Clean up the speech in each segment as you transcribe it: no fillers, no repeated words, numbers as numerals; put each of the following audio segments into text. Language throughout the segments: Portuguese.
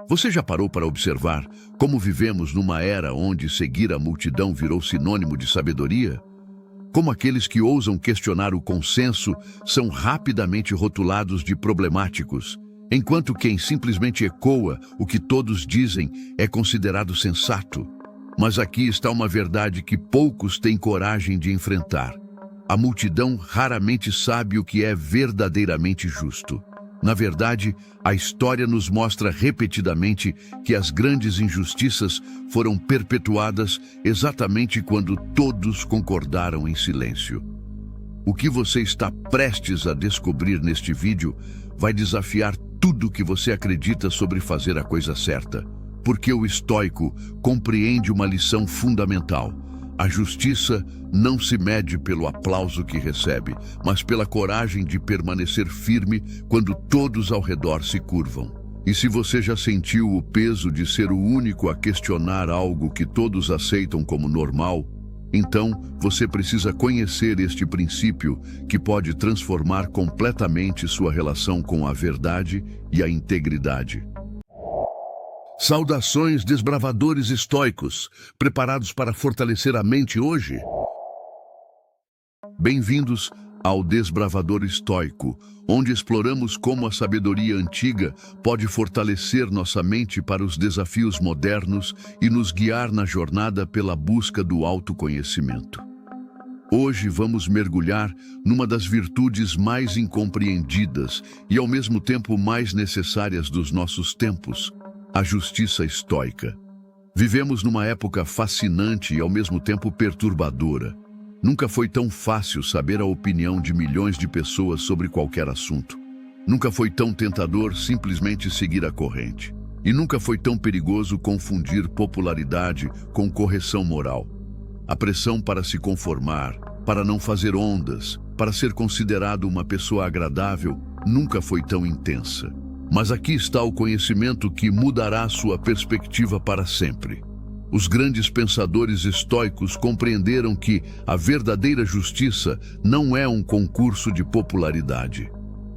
Você já parou para observar como vivemos numa era onde seguir a multidão virou sinônimo de sabedoria? Como aqueles que ousam questionar o consenso são rapidamente rotulados de problemáticos, enquanto quem simplesmente ecoa o que todos dizem é considerado sensato. Mas aqui está uma verdade que poucos têm coragem de enfrentar. A multidão raramente sabe o que é verdadeiramente justo. Na verdade, a história nos mostra repetidamente que as grandes injustiças foram perpetuadas exatamente quando todos concordaram em silêncio. O que você está prestes a descobrir neste vídeo vai desafiar tudo o que você acredita sobre fazer a coisa certa, porque o estoico compreende uma lição fundamental. A justiça não se mede pelo aplauso que recebe, mas pela coragem de permanecer firme quando todos ao redor se curvam. E se você já sentiu o peso de ser o único a questionar algo que todos aceitam como normal, então você precisa conhecer este princípio que pode transformar completamente sua relação com a verdade e a integridade. Saudações, desbravadores estoicos, preparados para fortalecer a mente hoje? Bem-vindos ao Desbravador Estoico, onde exploramos como a sabedoria antiga pode fortalecer nossa mente para os desafios modernos e nos guiar na jornada pela busca do autoconhecimento. Hoje vamos mergulhar numa das virtudes mais incompreendidas e ao mesmo tempo mais necessárias dos nossos tempos, a justiça estoica. Vivemos numa época fascinante e ao mesmo tempo perturbadora. Nunca foi tão fácil saber a opinião de milhões de pessoas sobre qualquer assunto. Nunca foi tão tentador simplesmente seguir a corrente. E nunca foi tão perigoso confundir popularidade com correção moral. A pressão para se conformar, para não fazer ondas, para ser considerado uma pessoa agradável, nunca foi tão intensa. Mas aqui está o conhecimento que mudará sua perspectiva para sempre. Os grandes pensadores estoicos compreenderam que a verdadeira justiça não é um concurso de popularidade.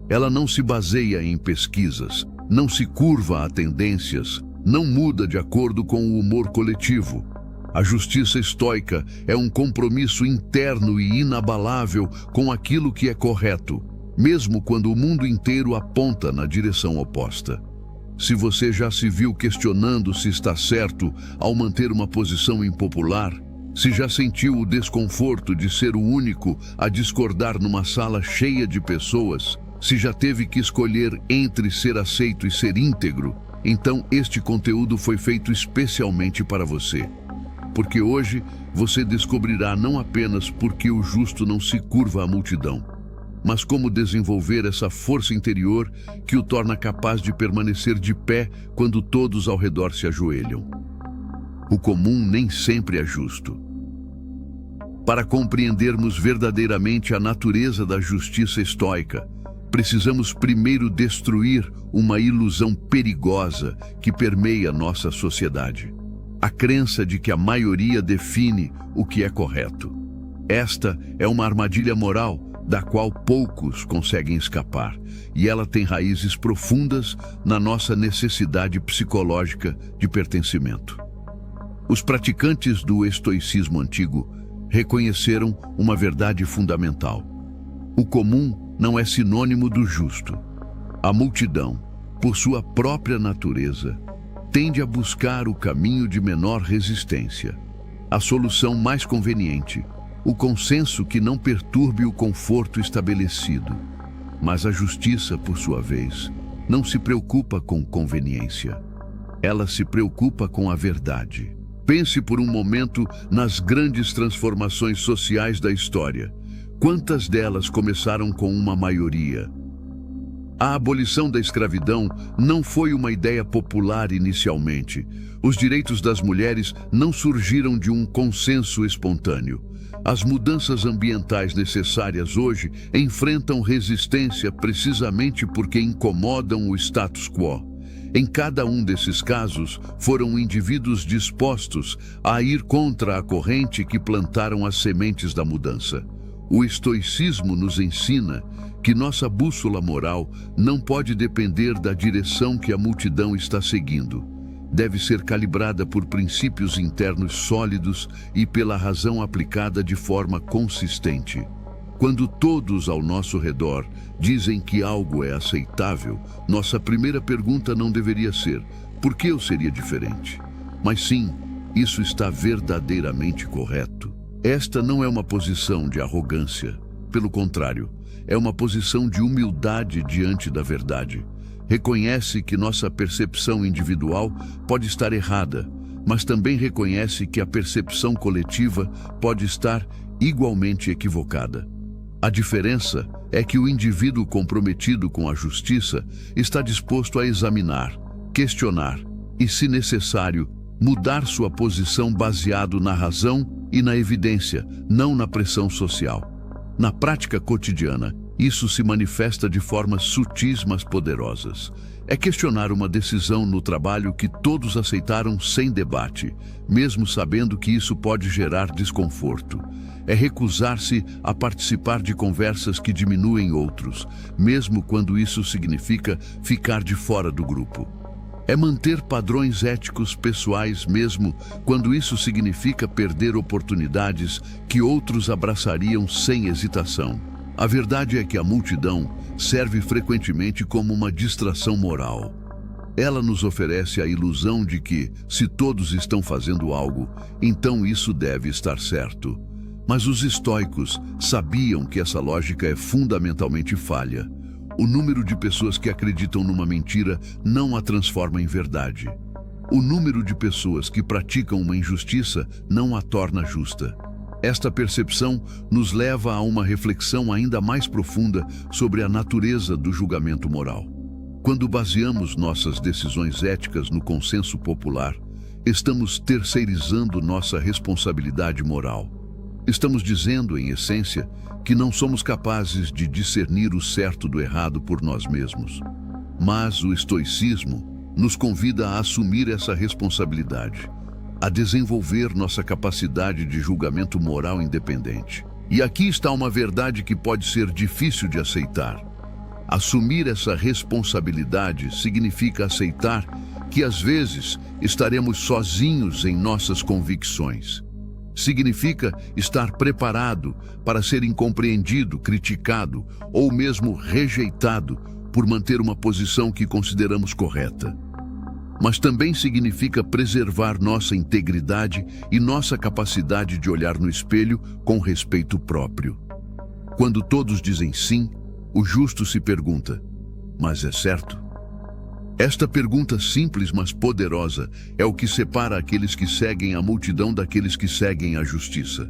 Ela não se baseia em pesquisas, não se curva a tendências, não muda de acordo com o humor coletivo. A justiça estoica é um compromisso interno e inabalável com aquilo que é correto, mesmo quando o mundo inteiro aponta na direção oposta. Se você já se viu questionando se está certo ao manter uma posição impopular, se já sentiu o desconforto de ser o único a discordar numa sala cheia de pessoas, se já teve que escolher entre ser aceito e ser íntegro, então este conteúdo foi feito especialmente para você. Porque hoje você descobrirá não apenas por que o justo não se curva à multidão, mas como desenvolver essa força interior que o torna capaz de permanecer de pé quando todos ao redor se ajoelham. O comum nem sempre é justo. Para compreendermos verdadeiramente a natureza da justiça estoica, precisamos primeiro destruir uma ilusão perigosa que permeia nossa sociedade. A crença de que a maioria define o que é correto. Esta é uma armadilha moral da qual poucos conseguem escapar, e ela tem raízes profundas na nossa necessidade psicológica de pertencimento. Os praticantes do estoicismo antigo reconheceram uma verdade fundamental. O comum não é sinônimo do justo. A multidão, por sua própria natureza, tende a buscar o caminho de menor resistência, a solução mais conveniente, o consenso que não perturbe o conforto estabelecido. Mas a justiça, por sua vez, não se preocupa com conveniência. Ela se preocupa com a verdade. Pense por um momento nas grandes transformações sociais da história. Quantas delas começaram com uma maioria? A abolição da escravidão não foi uma ideia popular inicialmente. Os direitos das mulheres não surgiram de um consenso espontâneo. As mudanças ambientais necessárias hoje enfrentam resistência precisamente porque incomodam o status quo. Em cada um desses casos, foram indivíduos dispostos a ir contra a corrente que plantaram as sementes da mudança. O estoicismo nos ensina que nossa bússola moral não pode depender da direção que a multidão está seguindo. Deve ser calibrada por princípios internos sólidos e pela razão aplicada de forma consistente. Quando todos ao nosso redor dizem que algo é aceitável, nossa primeira pergunta não deveria ser: por que eu seria diferente? Mas sim, isso está verdadeiramente correto? Esta não é uma posição de arrogância. Pelo contrário, é uma posição de humildade diante da verdade. Reconhece que nossa percepção individual pode estar errada, mas também reconhece que a percepção coletiva pode estar igualmente equivocada. A diferença é que o indivíduo comprometido com a justiça está disposto a examinar, questionar e, se necessário, mudar sua posição baseado na razão e na evidência, não na pressão social. Na prática cotidiana, isso se manifesta de formas sutis, mas poderosas. É questionar uma decisão no trabalho que todos aceitaram sem debate, mesmo sabendo que isso pode gerar desconforto. É recusar-se a participar de conversas que diminuem outros, mesmo quando isso significa ficar de fora do grupo. É manter padrões éticos pessoais mesmo quando isso significa perder oportunidades que outros abraçariam sem hesitação. A verdade é que a multidão serve frequentemente como uma distração moral. Ela nos oferece a ilusão de que, se todos estão fazendo algo, então isso deve estar certo. Mas os estoicos sabiam que essa lógica é fundamentalmente falha. O número de pessoas que acreditam numa mentira não a transforma em verdade. O número de pessoas que praticam uma injustiça não a torna justa. Esta percepção nos leva a uma reflexão ainda mais profunda sobre a natureza do julgamento moral. Quando baseamos nossas decisões éticas no consenso popular, estamos terceirizando nossa responsabilidade moral. Estamos dizendo, em essência, que não somos capazes de discernir o certo do errado por nós mesmos. Mas o estoicismo nos convida a assumir essa responsabilidade, a desenvolver nossa capacidade de julgamento moral independente. E aqui está uma verdade que pode ser difícil de aceitar. Assumir essa responsabilidade significa aceitar que às vezes estaremos sozinhos em nossas convicções. Significa estar preparado para ser incompreendido, criticado ou mesmo rejeitado por manter uma posição que consideramos correta. Mas também significa preservar nossa integridade e nossa capacidade de olhar no espelho com respeito próprio. Quando todos dizem sim, o justo se pergunta: mas é certo? Esta pergunta simples, mas poderosa, é o que separa aqueles que seguem a multidão daqueles que seguem a justiça.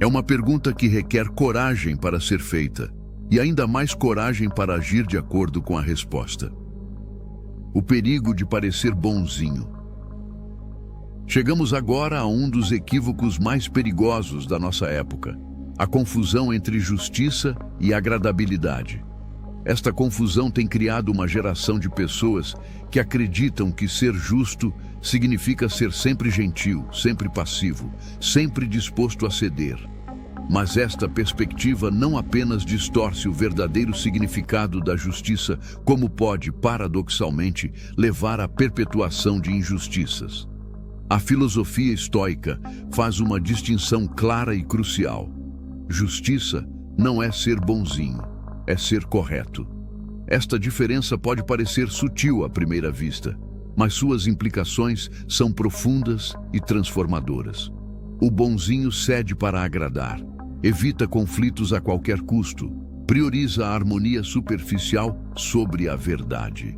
É uma pergunta que requer coragem para ser feita, e ainda mais coragem para agir de acordo com a resposta. O perigo de parecer bonzinho. Chegamos agora a um dos equívocos mais perigosos da nossa época: a confusão entre justiça e agradabilidade. Esta confusão tem criado uma geração de pessoas que acreditam que ser justo significa ser sempre gentil, sempre passivo, sempre disposto a ceder. Mas esta perspectiva não apenas distorce o verdadeiro significado da justiça, como pode, paradoxalmente, levar à perpetuação de injustiças. A filosofia estoica faz uma distinção clara e crucial. Justiça não é ser bonzinho, é ser correto. Esta diferença pode parecer sutil à primeira vista, mas suas implicações são profundas e transformadoras. O bonzinho cede para agradar, evita conflitos a qualquer custo, prioriza a harmonia superficial sobre a verdade.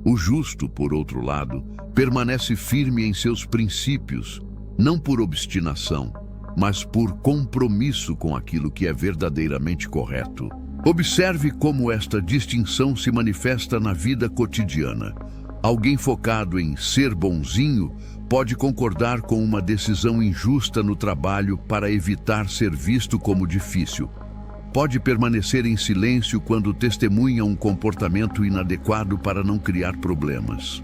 O justo, por outro lado, permanece firme em seus princípios, não por obstinação, mas por compromisso com aquilo que é verdadeiramente correto. Observe como esta distinção se manifesta na vida cotidiana. Alguém focado em ser bonzinho pode concordar com uma decisão injusta no trabalho para evitar ser visto como difícil. Pode permanecer em silêncio quando testemunha um comportamento inadequado para não criar problemas.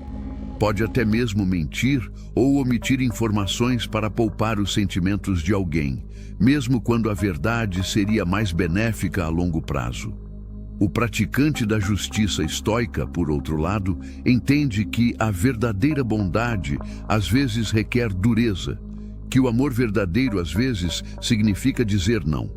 pode até mesmo mentir ou omitir informações para poupar os sentimentos de alguém, mesmo quando a verdade seria mais benéfica a longo prazo. O praticante da justiça estoica, por outro lado, entende que a verdadeira bondade às vezes requer dureza, que o amor verdadeiro às vezes significa dizer não,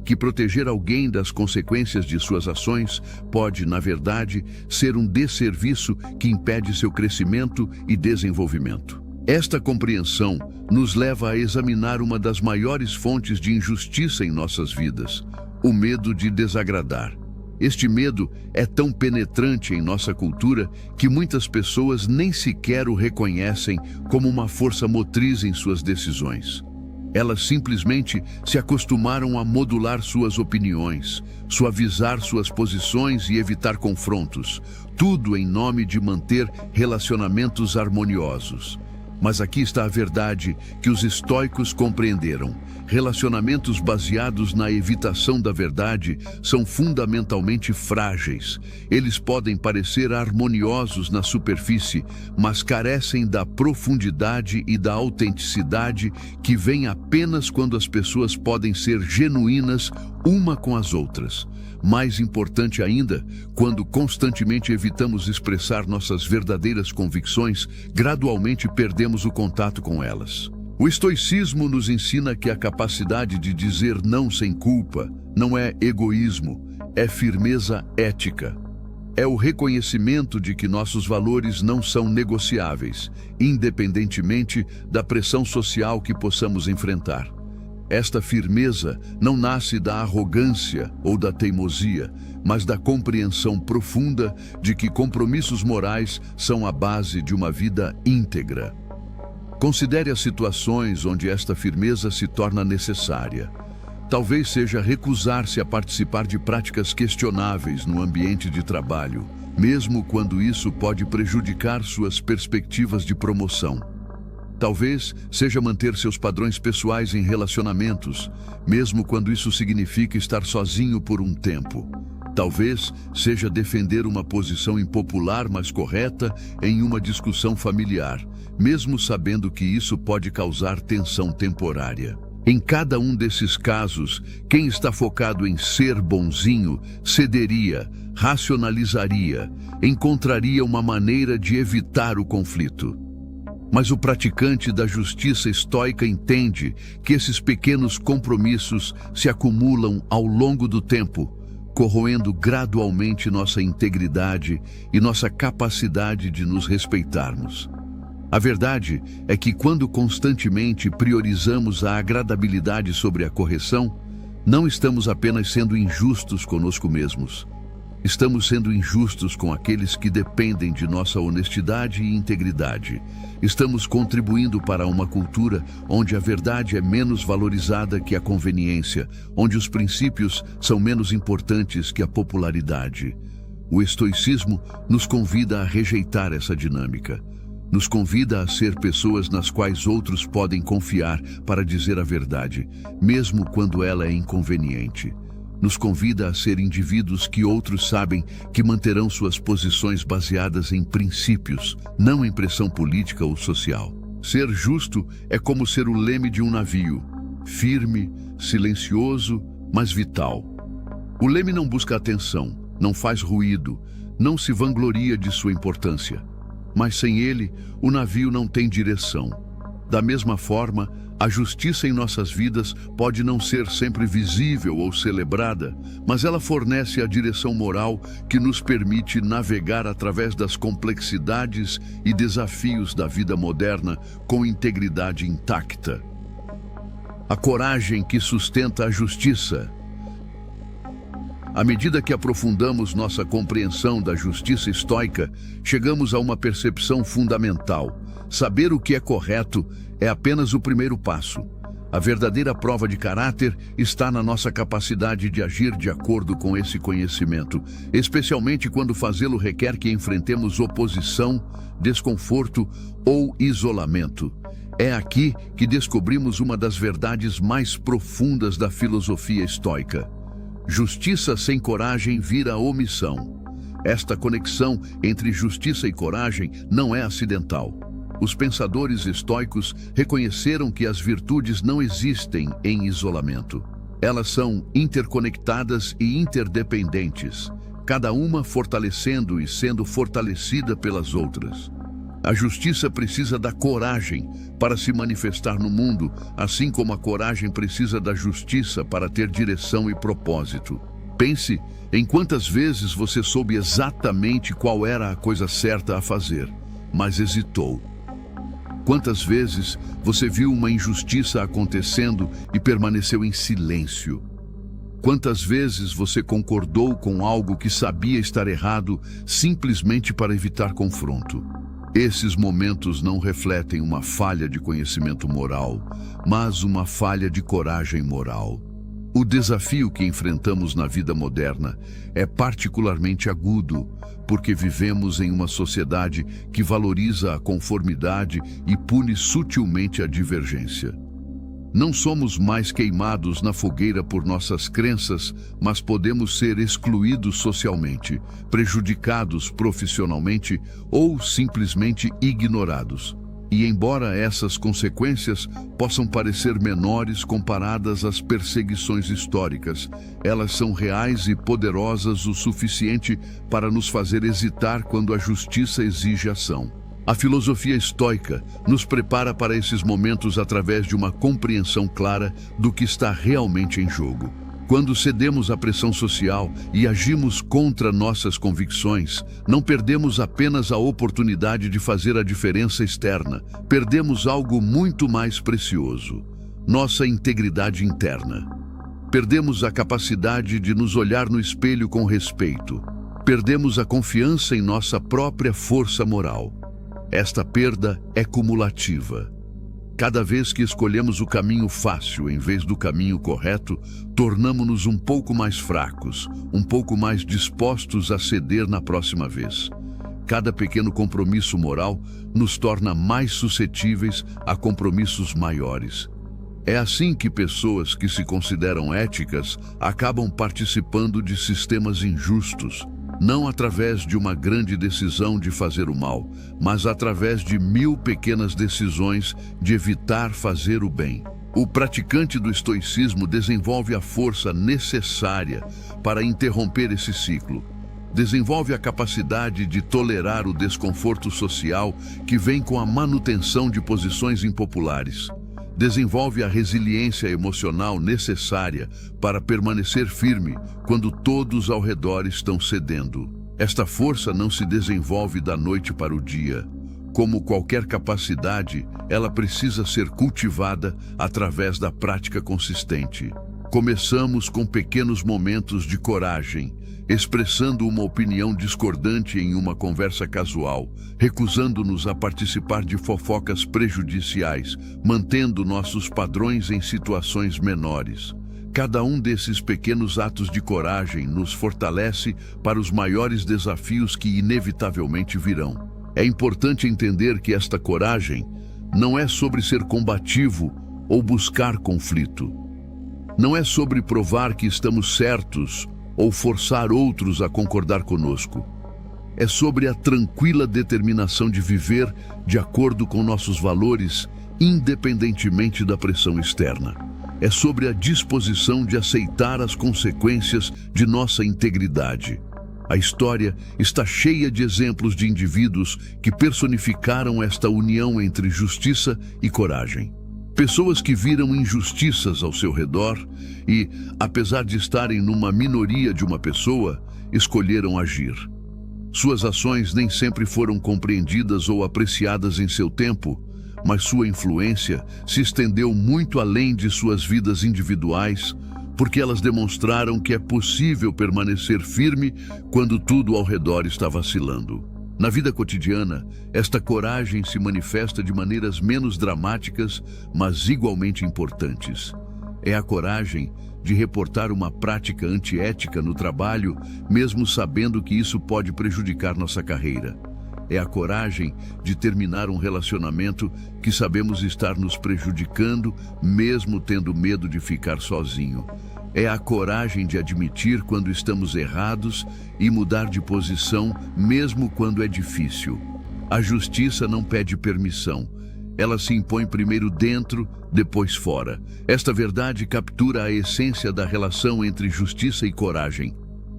que proteger alguém das consequências de suas ações pode, na verdade, ser um desserviço que impede seu crescimento e desenvolvimento. Esta compreensão nos leva a examinar uma das maiores fontes de injustiça em nossas vidas: o medo de desagradar. Este medo é tão penetrante em nossa cultura que muitas pessoas nem sequer o reconhecem como uma força motriz em suas decisões. Elas simplesmente se acostumaram a modular suas opiniões, suavizar suas posições e evitar confrontos, tudo em nome de manter relacionamentos harmoniosos. Mas aqui está a verdade que os estoicos compreenderam: relacionamentos baseados na evitação da verdade são fundamentalmente frágeis. Eles podem parecer harmoniosos na superfície, mas carecem da profundidade e da autenticidade que vem apenas quando as pessoas podem ser genuínas uma com as outras. Mais importante ainda, quando constantemente evitamos expressar nossas verdadeiras convicções, gradualmente perdemos o contato com elas. O estoicismo nos ensina que a capacidade de dizer não sem culpa não é egoísmo, é firmeza ética. É o reconhecimento de que nossos valores não são negociáveis, independentemente da pressão social que possamos enfrentar. Esta firmeza não nasce da arrogância ou da teimosia, mas da compreensão profunda de que compromissos morais são a base de uma vida íntegra. Considere as situações onde esta firmeza se torna necessária. Talvez seja recusar-se a participar de práticas questionáveis no ambiente de trabalho, mesmo quando isso pode prejudicar suas perspectivas de promoção. Talvez seja manter seus padrões pessoais em relacionamentos, mesmo quando isso significa estar sozinho por um tempo. Talvez seja defender uma posição impopular, mas correta, em uma discussão familiar, mesmo sabendo que isso pode causar tensão temporária. Em cada um desses casos, quem está focado em ser bonzinho cederia, racionalizaria, encontraria uma maneira de evitar o conflito. Mas o praticante da justiça estoica entende que esses pequenos compromissos se acumulam ao longo do tempo, corroendo gradualmente nossa integridade e nossa capacidade de nos respeitarmos. A verdade é que quando constantemente priorizamos a agradabilidade sobre a correção, não estamos apenas sendo injustos conosco mesmos. Estamos sendo injustos com aqueles que dependem de nossa honestidade e integridade. Estamos contribuindo para uma cultura onde a verdade é menos valorizada que a conveniência, onde os princípios são menos importantes que a popularidade. O estoicismo nos convida a rejeitar essa dinâmica. Nos convida a ser pessoas nas quais outros podem confiar para dizer a verdade, mesmo quando ela é inconveniente. Nos convida a ser indivíduos que outros sabem que manterão suas posições baseadas em princípios, não em pressão política ou social. Ser justo é como ser o leme de um navio, firme, silencioso, mas vital. O leme não busca atenção, não faz ruído, não se vangloria de sua importância. Mas sem ele, o navio não tem direção. Da mesma forma, a justiça em nossas vidas pode não ser sempre visível ou celebrada, mas ela fornece a direção moral que nos permite navegar através das complexidades e desafios da vida moderna com integridade intacta. A coragem que sustenta a justiça. À medida que aprofundamos nossa compreensão da justiça estoica, chegamos a uma percepção fundamental. Saber o que é correto é apenas o primeiro passo. A verdadeira prova de caráter está na nossa capacidade de agir de acordo com esse conhecimento, especialmente quando fazê-lo requer que enfrentemos oposição, desconforto ou isolamento. É aqui que descobrimos uma das verdades mais profundas da filosofia estoica. Justiça sem coragem vira omissão. Esta conexão entre justiça e coragem não é acidental. Os pensadores estoicos reconheceram que as virtudes não existem em isolamento. Elas são interconectadas e interdependentes, cada uma fortalecendo e sendo fortalecida pelas outras. A justiça precisa da coragem para se manifestar no mundo, assim como a coragem precisa da justiça para ter direção e propósito. Pense em quantas vezes você soube exatamente qual era a coisa certa a fazer, mas hesitou. Quantas vezes você viu uma injustiça acontecendo e permaneceu em silêncio? Quantas vezes você concordou com algo que sabia estar errado simplesmente para evitar confronto? Esses momentos não refletem uma falha de conhecimento moral, mas uma falha de coragem moral. O desafio que enfrentamos na vida moderna é particularmente agudo, porque vivemos em uma sociedade que valoriza a conformidade e pune sutilmente a divergência. Não somos mais queimados na fogueira por nossas crenças, mas podemos ser excluídos socialmente, prejudicados profissionalmente ou simplesmente ignorados. E embora essas consequências possam parecer menores comparadas às perseguições históricas, elas são reais e poderosas o suficiente para nos fazer hesitar quando a justiça exige ação. A filosofia estoica nos prepara para esses momentos através de uma compreensão clara do que está realmente em jogo. Quando cedemos à pressão social e agimos contra nossas convicções, não perdemos apenas a oportunidade de fazer a diferença externa, perdemos algo muito mais precioso: nossa integridade interna. Perdemos a capacidade de nos olhar no espelho com respeito. Perdemos a confiança em nossa própria força moral. Esta perda é cumulativa. Cada vez que escolhemos o caminho fácil em vez do caminho correto, tornamo-nos um pouco mais fracos, um pouco mais dispostos a ceder na próxima vez. Cada pequeno compromisso moral nos torna mais suscetíveis a compromissos maiores. É assim que pessoas que se consideram éticas acabam participando de sistemas injustos, não através de uma grande decisão de fazer o mal, mas através de 1000 pequenas decisões de evitar fazer o bem. O praticante do estoicismo desenvolve a força necessária para interromper esse ciclo. Desenvolve a capacidade de tolerar o desconforto social que vem com a manutenção de posições impopulares. Desenvolve a resiliência emocional necessária para permanecer firme quando todos ao redor estão cedendo. Esta força não se desenvolve da noite para o dia. Como qualquer capacidade, ela precisa ser cultivada através da prática consistente. Começamos com pequenos momentos de coragem, expressando uma opinião discordante em uma conversa casual, recusando-nos a participar de fofocas prejudiciais, mantendo nossos padrões em situações menores. Cada um desses pequenos atos de coragem nos fortalece para os maiores desafios que inevitavelmente virão. É importante entender que esta coragem não é sobre ser combativo ou buscar conflito. Não é sobre provar que estamos certos ou forçar outros a concordar conosco. É sobre a tranquila determinação de viver de acordo com nossos valores, independentemente da pressão externa. É sobre a disposição de aceitar as consequências de nossa integridade. A história está cheia de exemplos de indivíduos que personificaram esta união entre justiça e coragem. Pessoas que viram injustiças ao seu redor e, apesar de estarem numa minoria de uma pessoa, escolheram agir. Suas ações nem sempre foram compreendidas ou apreciadas em seu tempo, mas sua influência se estendeu muito além de suas vidas individuais, porque elas demonstraram que é possível permanecer firme quando tudo ao redor está vacilando. Na vida cotidiana, esta coragem se manifesta de maneiras menos dramáticas, mas igualmente importantes. É a coragem de reportar uma prática antiética no trabalho, mesmo sabendo que isso pode prejudicar nossa carreira. É a coragem de terminar um relacionamento que sabemos estar nos prejudicando, mesmo tendo medo de ficar sozinho. É a coragem de admitir quando estamos errados e mudar de posição mesmo quando é difícil. A justiça não pede permissão. Ela se impõe primeiro dentro, depois fora. Esta verdade captura a essência da relação entre justiça e coragem.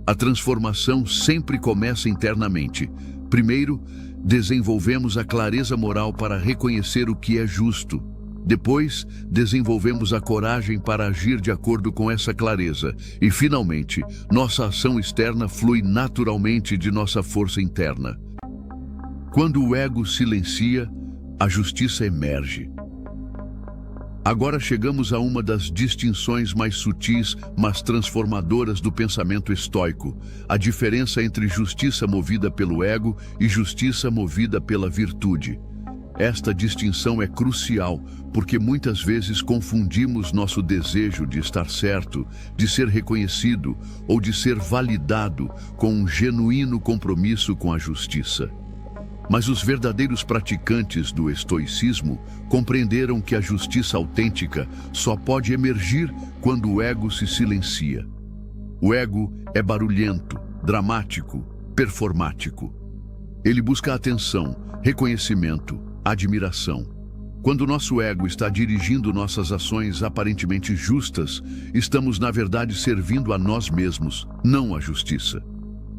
A transformação sempre começa internamente. Primeiro, desenvolvemos a clareza moral para reconhecer o que é justo. Depois, desenvolvemos a coragem para agir de acordo com essa clareza. E, finalmente, nossa ação externa flui naturalmente de nossa força interna. Quando o ego silencia, a justiça emerge. Agora chegamos a uma das distinções mais sutis, mas transformadoras do pensamento estoico: a diferença entre justiça movida pelo ego e justiça movida pela virtude. Esta distinção é crucial, porque muitas vezes confundimos nosso desejo de estar certo, de ser reconhecido ou de ser validado com um genuíno compromisso com a justiça. Mas os verdadeiros praticantes do estoicismo compreenderam que a justiça autêntica só pode emergir quando o ego se silencia. O ego é barulhento, dramático, performático. Ele busca atenção, reconhecimento, admiração. Quando nosso ego está dirigindo nossas ações aparentemente justas, estamos na verdade servindo a nós mesmos, não a justiça.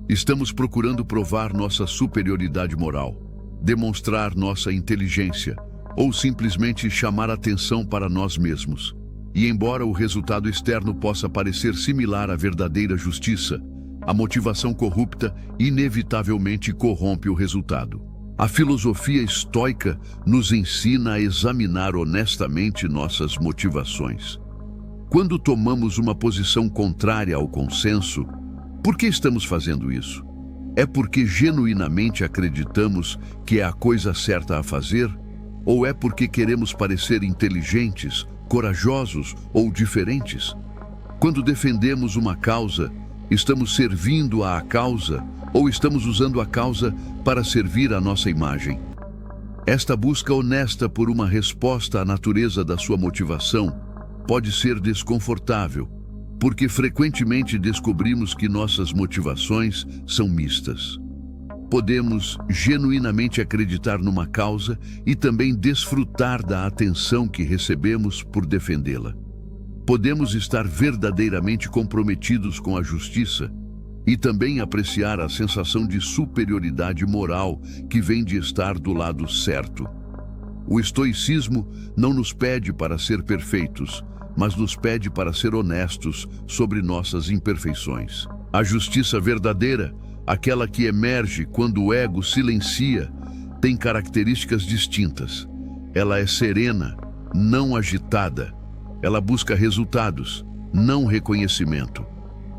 Estamos procurando provar nossa superioridade moral, demonstrar nossa inteligência ou simplesmente chamar atenção para nós mesmos. E embora o resultado externo possa parecer similar à verdadeira justiça, a motivação corrupta inevitavelmente corrompe o resultado. A filosofia estoica nos ensina a examinar honestamente nossas motivações. Quando tomamos uma posição contrária ao consenso, por que estamos fazendo isso? É porque genuinamente acreditamos que é a coisa certa a fazer? Ou é porque queremos parecer inteligentes, corajosos ou diferentes? Quando defendemos uma causa, estamos servindo à causa ou estamos usando a causa para servir a nossa imagem? Esta busca honesta por uma resposta à natureza da sua motivação pode ser desconfortável, porque frequentemente descobrimos que nossas motivações são mistas. Podemos genuinamente acreditar numa causa e também desfrutar da atenção que recebemos por defendê-la. Podemos estar verdadeiramente comprometidos com a justiça e também apreciar a sensação de superioridade moral que vem de estar do lado certo. O estoicismo não nos pede para ser perfeitos, mas nos pede para ser honestos sobre nossas imperfeições. A justiça verdadeira, aquela que emerge quando o ego silencia, tem características distintas. Ela é serena, não agitada. Ela busca resultados, não reconhecimento.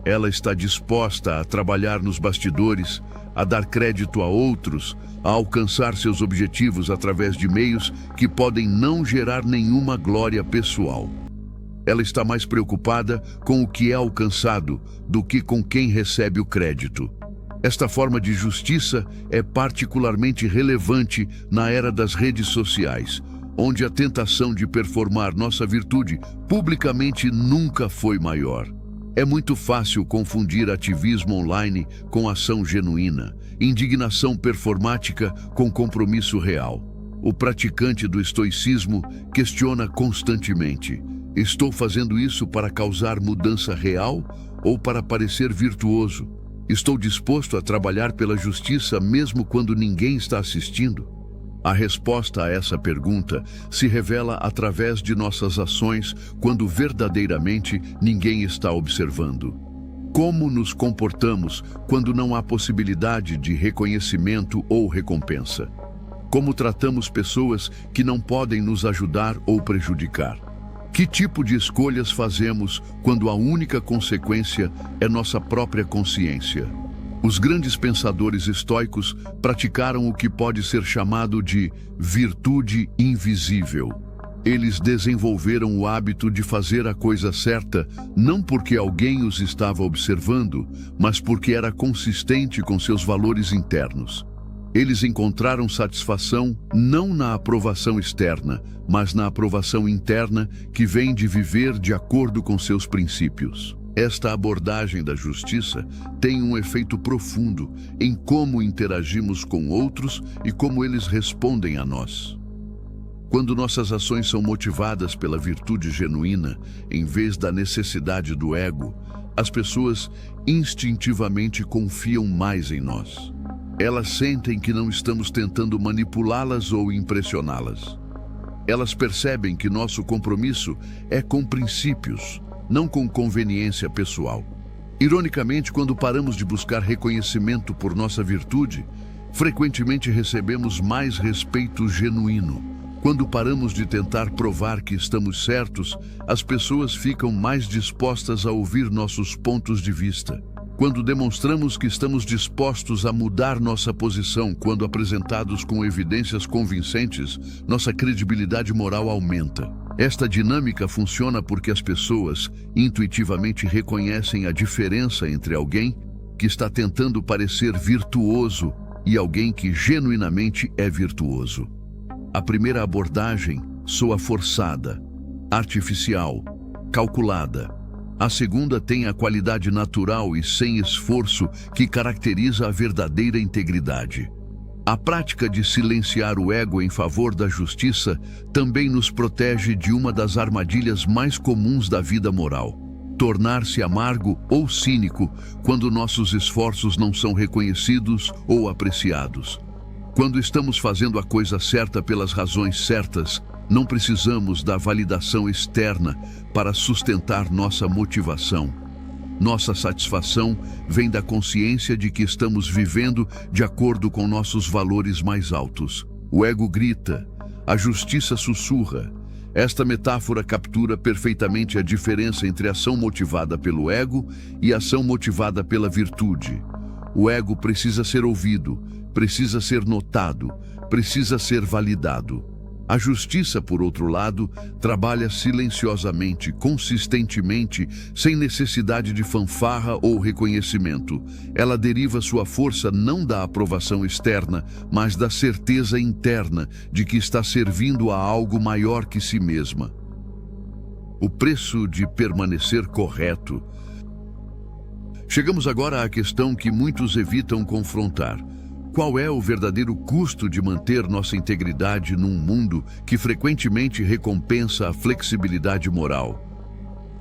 Ela está disposta a trabalhar nos bastidores, a dar crédito a outros, a alcançar seus objetivos através de meios que podem não gerar nenhuma glória pessoal. Ela está mais preocupada com o que é alcançado do que com quem recebe o crédito. Esta forma de justiça é particularmente relevante na era das redes sociais, onde a tentação de performar nossa virtude publicamente nunca foi maior. É muito fácil confundir ativismo online com ação genuína, indignação performática com compromisso real. O praticante do estoicismo questiona constantemente: estou fazendo isso para causar mudança real ou para parecer virtuoso? Estou disposto a trabalhar pela justiça mesmo quando ninguém está assistindo? A resposta a essa pergunta se revela através de nossas ações quando verdadeiramente ninguém está observando. Como nos comportamos quando não há possibilidade de reconhecimento ou recompensa? Como tratamos pessoas que não podem nos ajudar ou prejudicar? Que tipo de escolhas fazemos quando a única consequência é nossa própria consciência? Os grandes pensadores estoicos praticaram o que pode ser chamado de virtude invisível. Eles desenvolveram o hábito de fazer a coisa certa não porque alguém os estava observando, mas porque era consistente com seus valores internos. Eles encontraram satisfação não na aprovação externa, mas na aprovação interna que vem de viver de acordo com seus princípios. Esta abordagem da justiça tem um efeito profundo em como interagimos com outros e como eles respondem a nós. Quando nossas ações são motivadas pela virtude genuína, em vez da necessidade do ego, as pessoas instintivamente confiam mais em nós. Elas sentem que não estamos tentando manipulá-las ou impressioná-las. Elas percebem que nosso compromisso é com princípios, não com conveniência pessoal. Ironicamente, quando paramos de buscar reconhecimento por nossa virtude, frequentemente recebemos mais respeito genuíno. Quando paramos de tentar provar que estamos certos, as pessoas ficam mais dispostas a ouvir nossos pontos de vista. Quando demonstramos que estamos dispostos a mudar nossa posição quando apresentados com evidências convincentes, nossa credibilidade moral aumenta. Esta dinâmica funciona porque as pessoas intuitivamente reconhecem a diferença entre alguém que está tentando parecer virtuoso e alguém que genuinamente é virtuoso. A primeira abordagem soa forçada, artificial, calculada. A segunda tem a qualidade natural e sem esforço que caracteriza a verdadeira integridade. A prática de silenciar o ego em favor da justiça também nos protege de uma das armadilhas mais comuns da vida moral: tornar-se amargo ou cínico quando nossos esforços não são reconhecidos ou apreciados. Quando estamos fazendo a coisa certa pelas razões certas, não precisamos da validação externa para sustentar nossa motivação. Nossa satisfação vem da consciência de que estamos vivendo de acordo com nossos valores mais altos. O ego grita, a justiça sussurra. Esta metáfora captura perfeitamente a diferença entre ação motivada pelo ego e ação motivada pela virtude. O ego precisa ser ouvido, precisa ser notado, precisa ser validado. A justiça, por outro lado, trabalha silenciosamente, consistentemente, sem necessidade de fanfarra ou reconhecimento. Ela deriva sua força não da aprovação externa, mas da certeza interna de que está servindo a algo maior que si mesma. O preço de permanecer correto. Chegamos agora à questão que muitos evitam confrontar. Qual é o verdadeiro custo de manter nossa integridade num mundo que frequentemente recompensa a flexibilidade moral?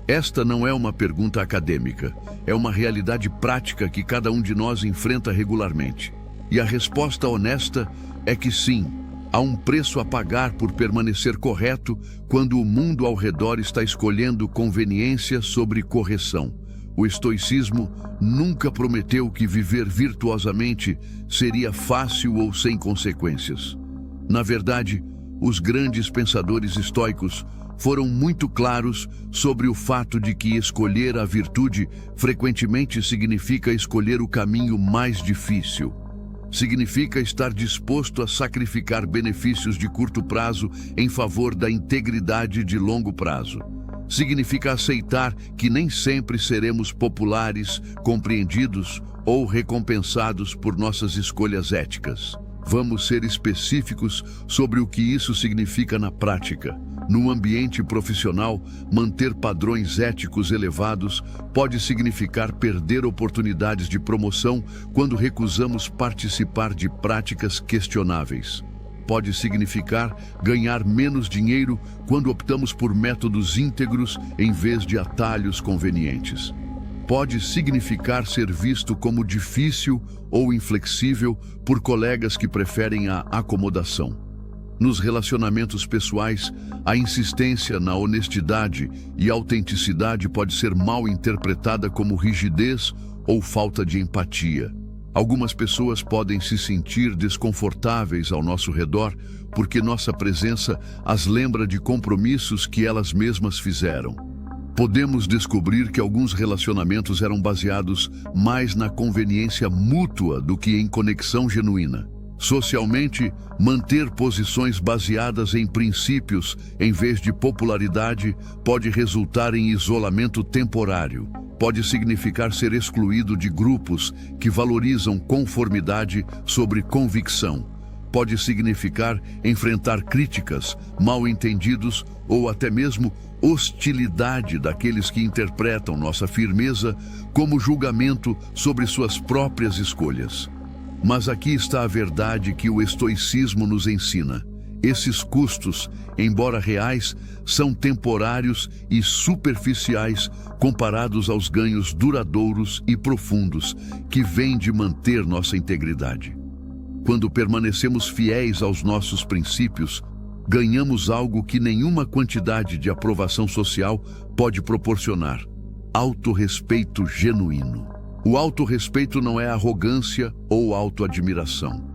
Esta não é uma pergunta acadêmica, é uma realidade prática que cada um de nós enfrenta regularmente. E a resposta honesta é que sim, há um preço a pagar por permanecer correto quando o mundo ao redor está escolhendo conveniência sobre correção. O estoicismo nunca prometeu que viver virtuosamente seria fácil ou sem consequências. Na verdade, os grandes pensadores estoicos foram muito claros sobre o fato de que escolher a virtude frequentemente significa escolher o caminho mais difícil. Significa estar disposto a sacrificar benefícios de curto prazo em favor da integridade de longo prazo. Significa aceitar que nem sempre seremos populares, compreendidos ou recompensados por nossas escolhas éticas. Vamos ser específicos sobre o que isso significa na prática. No ambiente profissional, manter padrões éticos elevados pode significar perder oportunidades de promoção quando recusamos participar de práticas questionáveis. Pode significar ganhar menos dinheiro quando optamos por métodos íntegros em vez de atalhos convenientes. Pode significar ser visto como difícil ou inflexível por colegas que preferem a acomodação. Nos relacionamentos pessoais, a insistência na honestidade e autenticidade pode ser mal interpretada como rigidez ou falta de empatia. Algumas pessoas podem se sentir desconfortáveis ao nosso redor porque nossa presença as lembra de compromissos que elas mesmas fizeram. Podemos descobrir que alguns relacionamentos eram baseados mais na conveniência mútua do que em conexão genuína. Socialmente, manter posições baseadas em princípios em vez de popularidade pode resultar em isolamento temporário. Pode significar ser excluído de grupos que valorizam conformidade sobre convicção. pode significar enfrentar críticas, mal-entendidos ou até mesmo hostilidade daqueles que interpretam nossa firmeza como julgamento sobre suas próprias escolhas. Mas aqui está a verdade que o estoicismo nos ensina. Esses custos, embora reais, são temporários e superficiais comparados aos ganhos duradouros e profundos que vêm de manter nossa integridade. Quando permanecemos fiéis aos nossos princípios, ganhamos algo que nenhuma quantidade de aprovação social pode proporcionar: autorrespeito genuíno. O autorrespeito não é arrogância ou autoadmiração.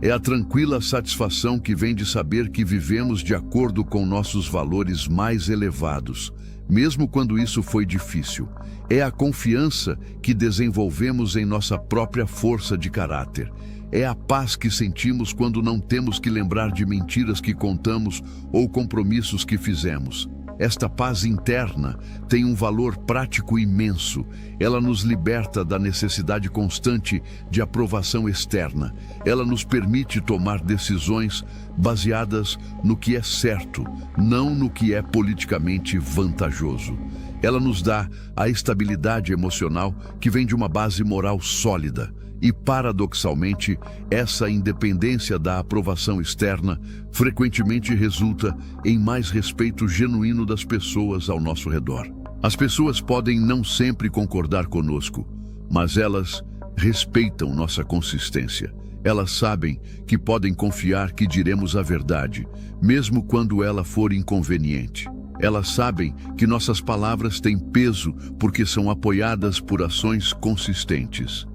É a tranquila satisfação que vem de saber que vivemos de acordo com nossos valores mais elevados, mesmo quando isso foi difícil. É a confiança que desenvolvemos em nossa própria força de caráter. É a paz que sentimos quando não temos que lembrar de mentiras que contamos ou compromissos que fizemos. Esta paz interna tem um valor prático imenso. Ela nos liberta da necessidade constante de aprovação externa. Ela nos permite tomar decisões baseadas no que é certo, não no que é politicamente vantajoso. Ela nos dá a estabilidade emocional que vem de uma base moral sólida. E, paradoxalmente, essa independência da aprovação externa frequentemente resulta em mais respeito genuíno das pessoas ao nosso redor. As pessoas podem não sempre concordar conosco, mas elas respeitam nossa consistência. Elas sabem que podem confiar que diremos a verdade, mesmo quando ela for inconveniente. Elas sabem que nossas palavras têm peso porque são apoiadas por ações consistentes.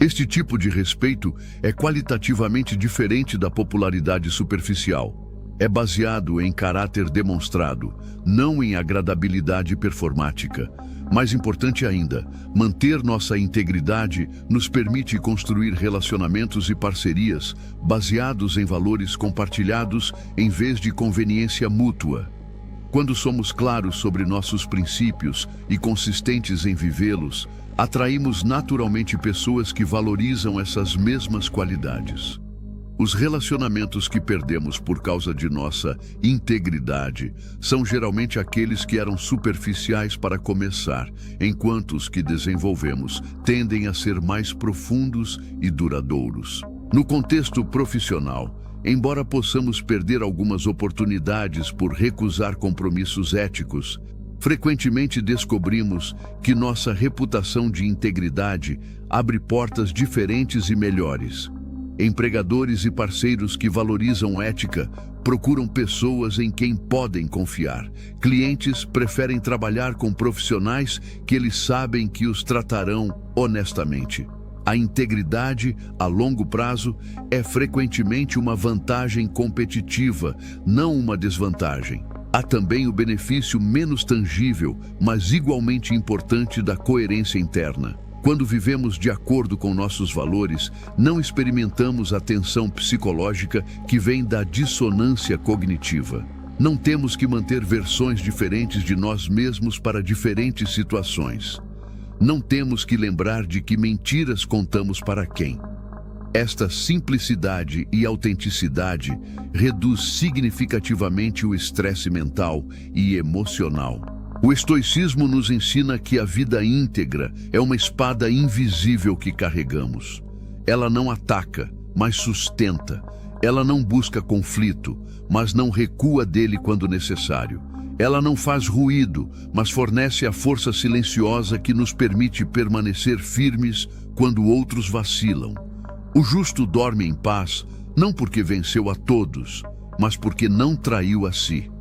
Este tipo de respeito é qualitativamente diferente da popularidade superficial. É baseado em caráter demonstrado, não em agradabilidade performática. Mais importante ainda, manter nossa integridade nos permite construir relacionamentos e parcerias baseados em valores compartilhados em vez de conveniência mútua. Quando somos claros sobre nossos princípios e consistentes em vivê-los, atraímos naturalmente pessoas que valorizam essas mesmas qualidades. Os relacionamentos que perdemos por causa de nossa integridade são geralmente aqueles que eram superficiais para começar, enquanto os que desenvolvemos tendem a ser mais profundos e duradouros. No contexto profissional, embora possamos perder algumas oportunidades por recusar compromissos éticos, frequentemente descobrimos que nossa reputação de integridade abre portas diferentes e melhores. Empregadores e parceiros que valorizam ética procuram pessoas em quem podem confiar. Clientes preferem trabalhar com profissionais que eles sabem que os tratarão honestamente. A integridade, a longo prazo, é frequentemente uma vantagem competitiva, não uma desvantagem. Há também o benefício menos tangível, mas igualmente importante da coerência interna. Quando vivemos de acordo com nossos valores, não experimentamos a tensão psicológica que vem da dissonância cognitiva. Não temos que manter versões diferentes de nós mesmos para diferentes situações. Não temos que lembrar de que mentiras contamos para quem. Esta simplicidade e autenticidade reduz significativamente o estresse mental e emocional. O estoicismo nos ensina que a vida íntegra é uma espada invisível que carregamos. Ela não ataca, mas sustenta. Ela não busca conflito, mas não recua dele quando necessário. Ela não faz ruído, mas fornece a força silenciosa que nos permite permanecer firmes quando outros vacilam. O justo dorme em paz, não porque venceu a todos, mas porque não traiu a si.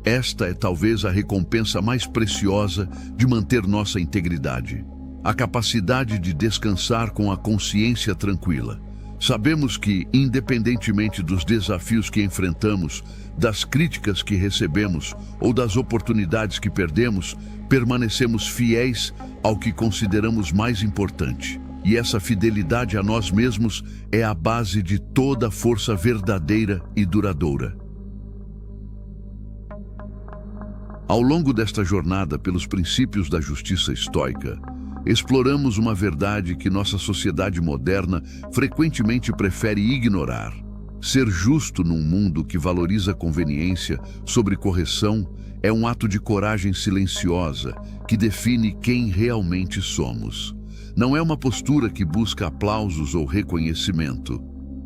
Esta é talvez a recompensa mais preciosa de manter nossa integridade. A capacidade de descansar com a consciência tranquila. Sabemos que, independentemente dos desafios que enfrentamos, das críticas que recebemos ou das oportunidades que perdemos, permanecemos fiéis ao que consideramos mais importante. E essa fidelidade a nós mesmos é a base de toda força verdadeira e duradoura. Ao longo desta jornada pelos princípios da justiça estoica, exploramos uma verdade que nossa sociedade moderna frequentemente prefere ignorar. Ser justo num mundo que valoriza conveniência sobre correção é um ato de coragem silenciosa que define quem realmente somos. Não é uma postura que busca aplausos ou reconhecimento.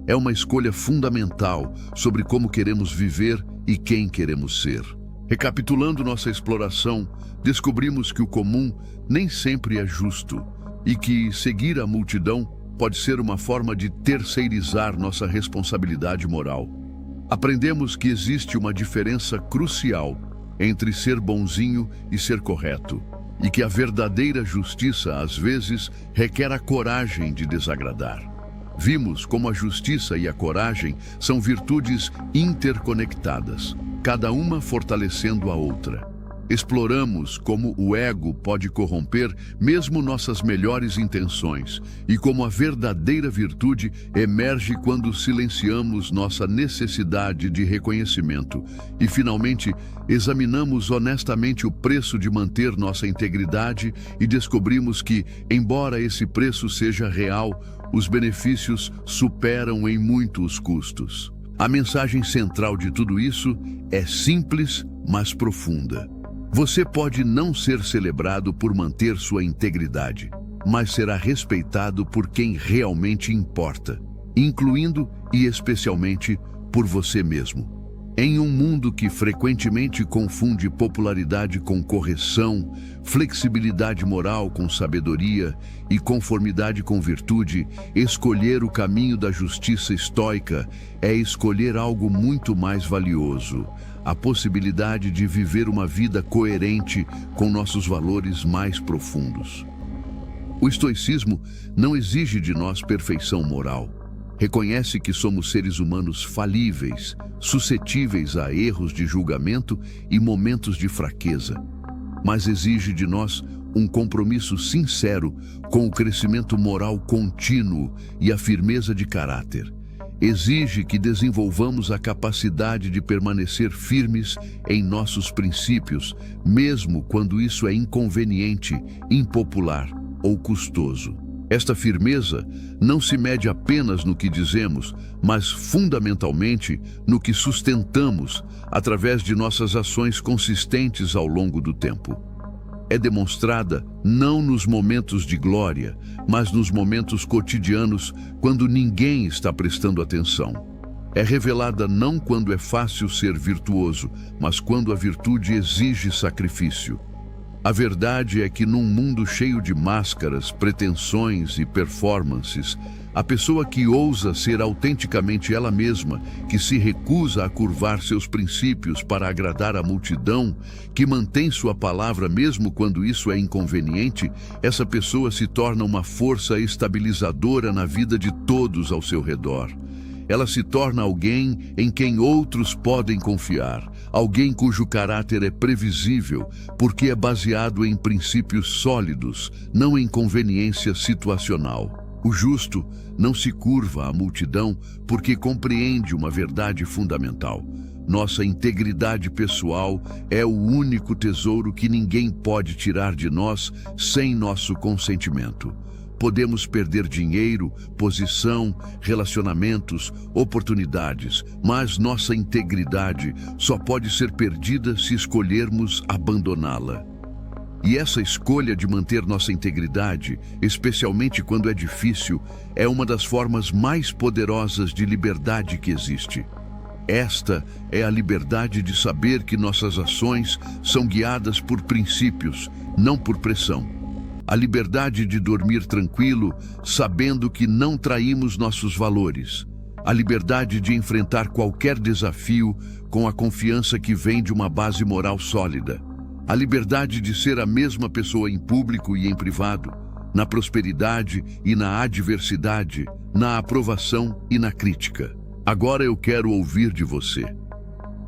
É uma escolha fundamental sobre como queremos viver e quem queremos ser. Recapitulando nossa exploração, descobrimos que o comum nem sempre é justo e que seguir a multidão pode ser uma forma de terceirizar nossa responsabilidade moral. Aprendemos que existe uma diferença crucial entre ser bonzinho e ser correto, e que a verdadeira justiça, às vezes, requer a coragem de desagradar. Vimos como a justiça e a coragem são virtudes interconectadas, cada uma fortalecendo a outra. Exploramos como o ego pode corromper mesmo nossas melhores intenções e como a verdadeira virtude emerge quando silenciamos nossa necessidade de reconhecimento. E, finalmente, examinamos honestamente o preço de manter nossa integridade e descobrimos que, embora esse preço seja real, os benefícios superam em muito os custos. A mensagem central de tudo isso é simples, mas profunda. Você pode não ser celebrado por manter sua integridade, mas será respeitado por quem realmente importa, incluindo e especialmente por você mesmo. Em um mundo que frequentemente confunde popularidade com correção, flexibilidade moral com sabedoria e conformidade com virtude, escolher o caminho da justiça estoica é escolher algo muito mais valioso: a possibilidade de viver uma vida coerente com nossos valores mais profundos. O estoicismo não exige de nós perfeição moral. Reconhece que somos seres humanos falíveis, suscetíveis a erros de julgamento e momentos de fraqueza, mas exige de nós um compromisso sincero com o crescimento moral contínuo e a firmeza de caráter. Exige que desenvolvamos a capacidade de permanecer firmes em nossos princípios, mesmo quando isso é inconveniente, impopular ou custoso. Esta firmeza não se mede apenas no que dizemos, mas fundamentalmente no que sustentamos através de nossas ações consistentes ao longo do tempo. É demonstrada não nos momentos de glória, mas nos momentos cotidianos, quando ninguém está prestando atenção. É revelada não quando é fácil ser virtuoso, mas quando a virtude exige sacrifício. A verdade é que num mundo cheio de máscaras, pretensões e performances, a pessoa que ousa ser autenticamente ela mesma, que se recusa a curvar seus princípios para agradar a multidão, que mantém sua palavra mesmo quando isso é inconveniente, essa pessoa se torna uma força estabilizadora na vida de todos ao seu redor. Ela se torna alguém em quem outros podem confiar, alguém cujo caráter é previsível, porque é baseado em princípios sólidos, não em conveniência situacional. O justo não se curva à multidão porque compreende uma verdade fundamental: nossa integridade pessoal é o único tesouro que ninguém pode tirar de nós sem nosso consentimento. Podemos perder dinheiro, posição, relacionamentos, oportunidades, mas nossa integridade só pode ser perdida se escolhermos abandoná-la. E essa escolha de manter nossa integridade, especialmente quando é difícil, é uma das formas mais poderosas de liberdade que existe. Esta é a liberdade de saber que nossas ações são guiadas por princípios, não por pressão. A liberdade de dormir tranquilo, sabendo que não traímos nossos valores. A liberdade de enfrentar qualquer desafio com a confiança que vem de uma base moral sólida. A liberdade de ser a mesma pessoa em público e em privado, na prosperidade e na adversidade, na aprovação e na crítica. Agora eu quero ouvir de você.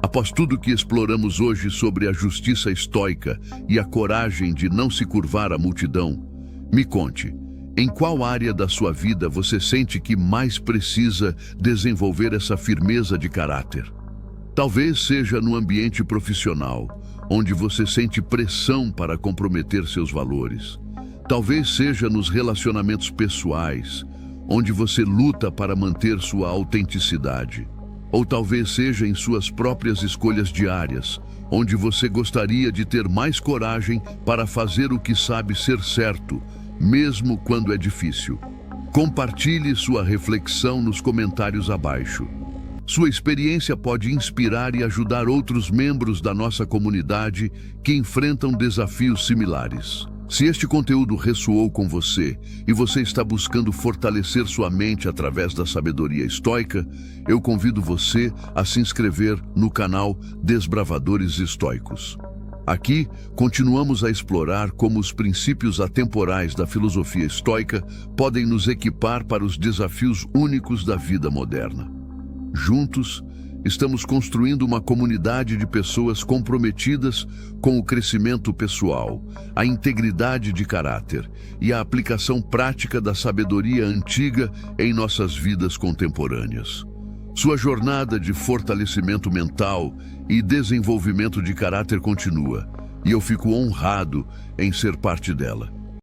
Após tudo que exploramos hoje sobre a justiça estoica e a coragem de não se curvar à multidão, me conte, em qual área da sua vida você sente que mais precisa desenvolver essa firmeza de caráter? Talvez seja no ambiente profissional, onde você sente pressão para comprometer seus valores. Talvez seja nos relacionamentos pessoais, onde você luta para manter sua autenticidade. Ou talvez seja em suas próprias escolhas diárias, onde você gostaria de ter mais coragem para fazer o que sabe ser certo, mesmo quando é difícil. Compartilhe sua reflexão nos comentários abaixo. Sua experiência pode inspirar e ajudar outros membros da nossa comunidade que enfrentam desafios similares. Se este conteúdo ressoou com você e você está buscando fortalecer sua mente através da sabedoria estoica, eu convido você a se inscrever no canal Desbravadores Estoicos. Aqui, continuamos a explorar como os princípios atemporais da filosofia estoica podem nos equipar para os desafios únicos da vida moderna. Juntos, estamos construindo uma comunidade de pessoas comprometidas com o crescimento pessoal, a integridade de caráter e a aplicação prática da sabedoria antiga em nossas vidas contemporâneas. Sua jornada de fortalecimento mental e desenvolvimento de caráter continua, e eu fico honrado em ser parte dela.